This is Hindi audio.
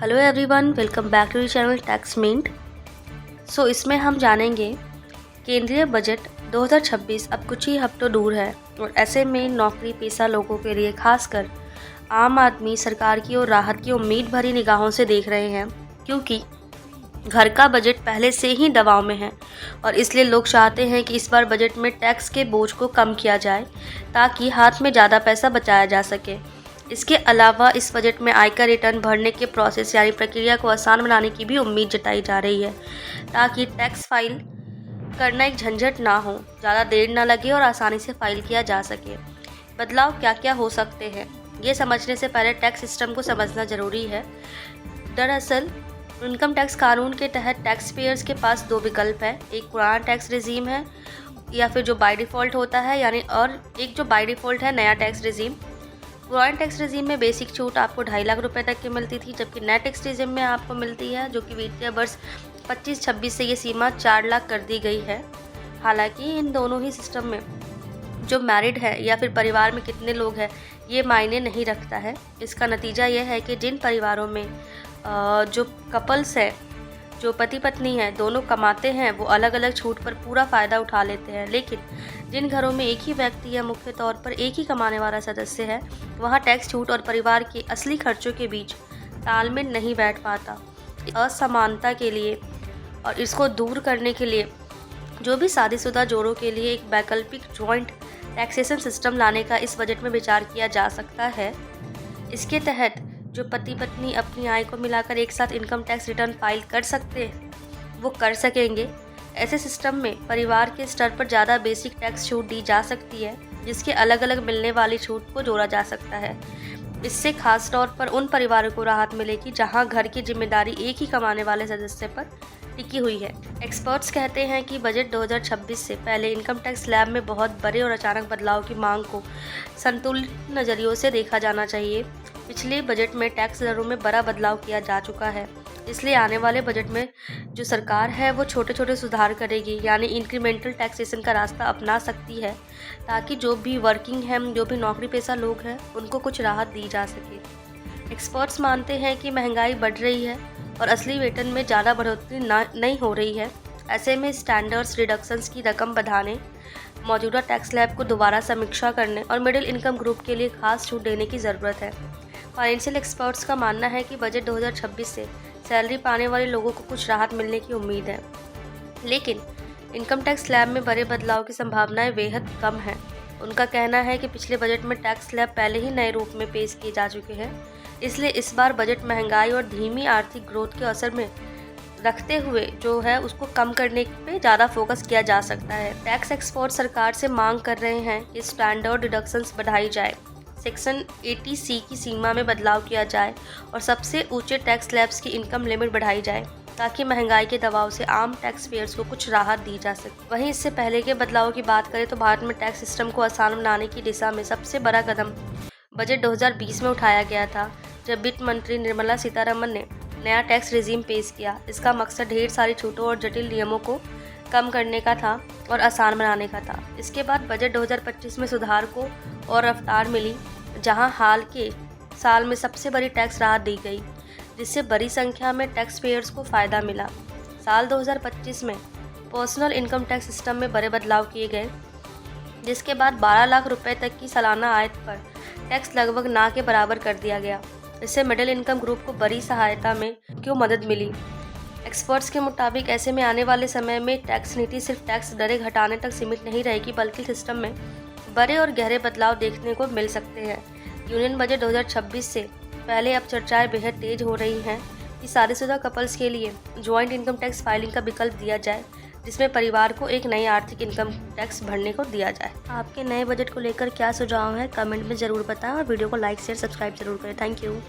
Hello everyone, welcome back to the channel tax mint. इसमें हम जानेंगे केंद्रीय बजट 2026 अब कुछ ही हफ्तों दूर है और ऐसे में नौकरी पेशा लोगों के लिए खासकर आम आदमी सरकार की ओर राहत की उम्मीद भरी निगाहों से देख रहे हैं, क्योंकि घर का बजट पहले से ही दबाव में है और इसलिए लोग चाहते हैं कि इस बार बजट में टैक्स के बोझ को कम किया जाए ताकि हाथ में ज़्यादा पैसा बचाया जा सके। इसके अलावा इस बजट में आयकर रिटर्न भरने के प्रोसेस यानी प्रक्रिया को आसान बनाने की भी उम्मीद जताई जा रही है, ताकि टैक्स फाइल करना एक झंझट ना हो, ज़्यादा देर ना लगे और आसानी से फाइल किया जा सके। बदलाव क्या क्या हो सकते हैं, ये समझने से पहले टैक्स सिस्टम को समझना ज़रूरी है। दरअसल इनकम टैक्स कानून के तहत टैक्स पेयर्स के पास दो विकल्प है, एक पुराना टैक्स रिजीम है या फिर जो बाय डिफ़ॉल्ट होता है यानी, और एक जो बाय डिफ़ॉल्ट है नया टैक्स रिजीम। पुराने टैक्स रिजीम में बेसिक छूट आपको 2.5 लाख रुपए तक की मिलती थी, जबकि नए टैक्स रिजीम में आपको मिलती है जो कि वित्तीय वर्ष 25-26 से ये सीमा 4 लाख कर दी गई है। हालांकि इन दोनों ही सिस्टम में जो मैरिड है या फिर परिवार में कितने लोग हैं ये मायने नहीं रखता है। इसका नतीजा यह है कि जिन परिवारों में जो कपल्स है, जो पति पत्नी हैं, दोनों कमाते हैं, वो अलग अलग छूट पर पूरा फ़ायदा उठा लेते हैं। लेकिन जिन घरों में एक ही व्यक्ति या मुख्य तौर पर एक ही कमाने वाला सदस्य है, वहाँ टैक्स छूट और परिवार के असली खर्चों के बीच तालमेल नहीं बैठ पाता। असमानता के लिए और इसको दूर करने के लिए जो भी शादीशुदा जोड़ों के लिए एक वैकल्पिक जॉइंट टैक्सेशन सिस्टम लाने का इस बजट में विचार किया जा सकता है। इसके तहत जो पति पत्नी अपनी आय को मिलाकर एक साथ इनकम टैक्स रिटर्न फाइल कर सकते हैं, वो कर सकेंगे। ऐसे सिस्टम में परिवार के स्तर पर ज़्यादा बेसिक टैक्स छूट दी जा सकती है, जिसके अलग अलग मिलने वाली छूट को जोड़ा जा सकता है। इससे खास तौर पर उन परिवारों को राहत मिलेगी जहां घर की जिम्मेदारी एक ही कमाने वाले सदस्य पर टिकी हुई है। एक्सपर्ट्स कहते हैं कि बजट 2026 से पहले इनकम टैक्स स्लैब में बहुत बड़े और अचानक बदलाव की मांग को संतुलित नज़रियों से देखा जाना चाहिए। पिछले बजट में टैक्स दरों में बड़ा बदलाव किया जा चुका है, इसलिए आने वाले बजट में जो सरकार है वो छोटे छोटे सुधार करेगी, यानी इंक्रीमेंटल टैक्सेशन का रास्ता अपना सकती है, ताकि जो भी वर्किंग है, जो भी नौकरी पेशा लोग हैं, उनको कुछ राहत दी जा सके। एक्सपर्ट्स मानते हैं कि महंगाई बढ़ रही है और असली वेतन में ज़्यादा बढ़ोतरी नहीं हो रही है। ऐसे में स्टैंडर्ड्स रिडक्शंस की रकम बढ़ाने, मौजूदा टैक्स स्लैब को दोबारा समीक्षा करने और मिडिल इनकम ग्रुप के लिए खास छूट देने की ज़रूरत है। फाइनेंशियल एक्सपर्ट्स का मानना है कि बजट 2026 से सैलरी पाने वाले लोगों को कुछ राहत मिलने की उम्मीद है, लेकिन इनकम टैक्स स्लैब में बड़े बदलाव की संभावनाएं बेहद कम हैं। उनका कहना है कि पिछले बजट में टैक्स स्लैब पहले ही नए रूप में पेश किए जा चुके हैं, इसलिए इस बार बजट महंगाई और धीमी आर्थिक ग्रोथ के असर में रखते हुए जो है उसको कम करने पे ज़्यादा फोकस किया जा सकता है। टैक्स एक्सपर्ट सरकार से मांग कर रहे हैं कि स्टैंडर्ड डिडक्शंस बढ़ाई जाए, सेक्शन 80C की सीमा में बदलाव किया जाए और सबसे ऊंचे टैक्स स्लैब्स की इनकम लिमिट बढ़ाई जाए, ताकि महंगाई के दबाव से आम टैक्स पेयर्स को कुछ राहत दी जा सके। वहीं इससे पहले के बदलावों की बात करें तो भारत में टैक्स सिस्टम को आसान बनाने की दिशा में सबसे बड़ा कदम बजट 2020 में उठाया गया था, जब वित्त मंत्री निर्मला सीतारमन ने नया टैक्स रिजीम पेश किया। इसका मकसद ढेर सारी छूटों और जटिल नियमों को कम करने का था और आसान बनाने का था। इसके बाद बजट 2025 में सुधार को और रफ्तार मिली, जहां हाल के साल में सबसे बड़ी टैक्स राहत दी गई, जिससे बड़ी संख्या में टैक्स पेयर्स को फ़ायदा मिला। साल 2025 में पर्सनल इनकम टैक्स सिस्टम में बड़े बदलाव किए गए, जिसके बाद 12 लाख रुपए तक की सालाना आय पर टैक्स लगभग ना के बराबर कर दिया गया। इससे मिडिल इनकम ग्रुप को बड़ी सहायता में क्यों मदद मिली। एक्सपर्ट्स के मुताबिक ऐसे में आने वाले समय में टैक्स नीति सिर्फ टैक्स दरें घटाने तक सीमित नहीं रहेगी, बल्कि सिस्टम में बड़े और गहरे बदलाव देखने को मिल सकते हैं। यूनियन बजट 2026 से पहले अब चर्चाएं बेहद तेज हो रही हैं कि शादीशुदा कपल्स के लिए जॉइंट इनकम टैक्स फाइलिंग का विकल्प दिया जाए, जिसमें परिवार को एक नई आर्थिक इनकम टैक्स भरने को दिया जाए। आपके नए बजट को लेकर क्या सुझाव है, कमेंट में ज़रूर बताएं और वीडियो को लाइक शेयर सब्सक्राइब जरूर करें। Thank you.